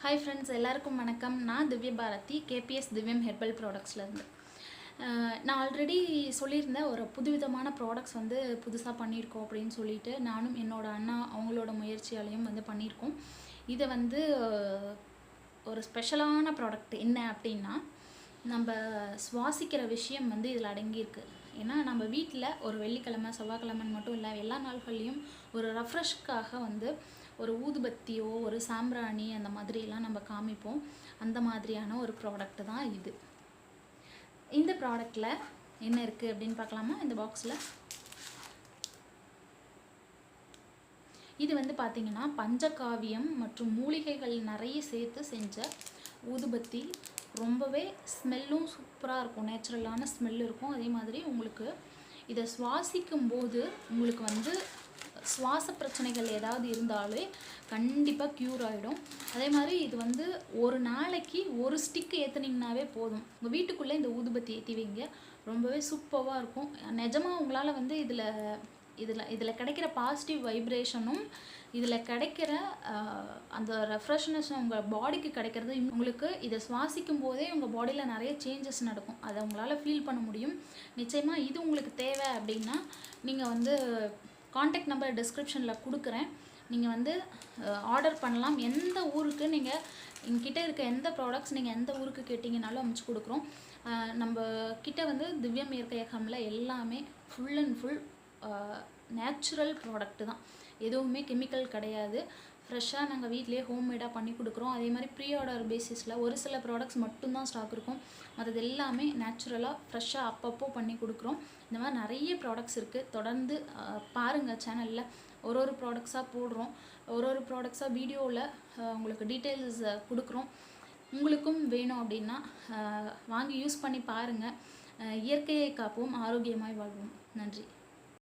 Hi friends, எல்லாருக்கும் வணக்கம். நான் திவ்ய பாரதி, கேபிஎஸ் திவ்யம் ஹெர்பல் ப்ராடக்ட்ஸ்லேருந்து. நான் ஆல்ரெடி சொல்லியிருந்தேன், ஒரு புதுவிதமான ப்ராடக்ட்ஸ் வந்து புதுசாக பண்ணியிருக்கோம் அப்படின்னு சொல்லிட்டு. நானும் என்னோட அண்ணா அவங்களோட முயற்சியாலையும் வந்து பண்ணியிருக்கோம். இதை வந்து ஒரு ஸ்பெஷலான ப்ராடக்ட் என்ன அப்படின்னா, நம்ம சுவாசிக்கிற விஷயம் வந்து இதில் அடங்கியிருக்கு. ஏன்னா நம்ம வீட்டில் ஒரு வெள்ளிக்கிழமை செவ்வாய்க்கிழமைன்னு மட்டும் இல்லை, எல்லா நாள்கள்லேயும் ஒரு ரெஃப்ரெஷ்க்காக வந்து ஒரு ஊதுபத்தியோ ஒரு சாம்பிராணி அந்த மாதிரிலாம் நம்ம காமிப்போம். அந்த மாதிரியான ஒரு ப்ராடக்ட் தான் இது. இந்த ப்ராடக்டில் என்ன இருக்குது அப்படின்னு பார்க்கலாமா? இந்த பாக்ஸில் இது வந்து பார்த்திங்கன்னா பஞ்சகாவியம் மற்றும் மூலிகைகள் நிறைய சேர்த்து செஞ்ச ஊதுபத்தி. ரொம்பவே ஸ்மெல்லும் சூப்பராக இருக்கும், நேச்சுரலான ஸ்மெல் இருக்கும். அதே மாதிரி உங்களுக்கு இதை சுவாசிக்கும் போது உங்களுக்கு வந்து சுவாச பிரச்சனைகள் ஏதாவது இருந்தாலே கண்டிப்பாக க்யூர் ஆகிடும். அதே மாதிரி இது வந்து ஒரு நாளைக்கு ஒரு ஸ்டிக்கு ஏற்றுனீங்கனாவே போதும். உங்கள் வீட்டுக்குள்ளே இந்த ஊதுபத்தி ஏற்றி வைங்க, ரொம்பவே சூப்பராக இருக்கும். நிஜமாக உங்களால் வந்து இதில் கிடைக்கிற பாசிட்டிவ் வைப்ரேஷனும் இதில் கிடைக்கிற அந்த ரெஃப்ரெஷ்னஸும் உங்கள் பாடிக்கு கிடைக்கிறது, உங்களுக்கு இதை சுவாசிக்கும் போதே உங்கள் பாடியில் நிறைய சேஞ்சஸ் நடக்கும். அதை உங்களால் ஃபீல் பண்ண முடியும். நிச்சயமாக இது உங்களுக்கு தேவை அப்படின்னா நீங்கள் வந்து காண்டாக்ட் நம்பர் டிஸ்கிரிப்ஷனில் கொடுக்குறேன். நீங்கள் வந்து ஆர்டர் பண்ணலாம். எந்த ஊருக்கு நீங்கள் என்கிட்ட இருக்க எந்த ப்ராடக்ட்ஸ் நீங்கள் எந்த ஊருக்கு கேட்டிங்கனாலும் அமைச்சு கொடுக்குறோம். நம்ம கிட்ட வந்து திவ்யம் இயற்கை அகமில் எல்லாமே full and full natural product தான். எதுவுமே கெமிக்கல் கிடையாது. ஃப்ரெஷ்ஷாக நாங்கள் வீட்டிலே ஹோம்மேடாக பண்ணி கொடுக்குறோம். அதே மாதிரி ப்ரீ ஆர்டர் பேசிஸில் ஒரு சில ப்ராடக்ட்ஸ் மட்டும்தான் ஸ்டாக் இருக்கும். மற்றது எல்லாமே நேச்சுரலாக ஃப்ரெஷ்ஷாக அப்பப்போ பண்ணி கொடுக்குறோம். இந்த மாதிரி நிறைய ப்ராடக்ட்ஸ் இருக்குது. தொடர்ந்து பாருங்கள், சேனலில் ஒரு ப்ராடக்ட்ஸாக போடுறோம். ஒரு ப்ராடக்ட்ஸாக வீடியோவில் உங்களுக்கு டீட்டெயில்ஸ் கொடுக்குறோம். உங்களுக்கும் வேணும் அப்படின்னா வாங்கி யூஸ் பண்ணி பாருங்கள். இயற்கையை காப்போம், ஆரோக்கியமாய் வாழ்வோம். நன்றி.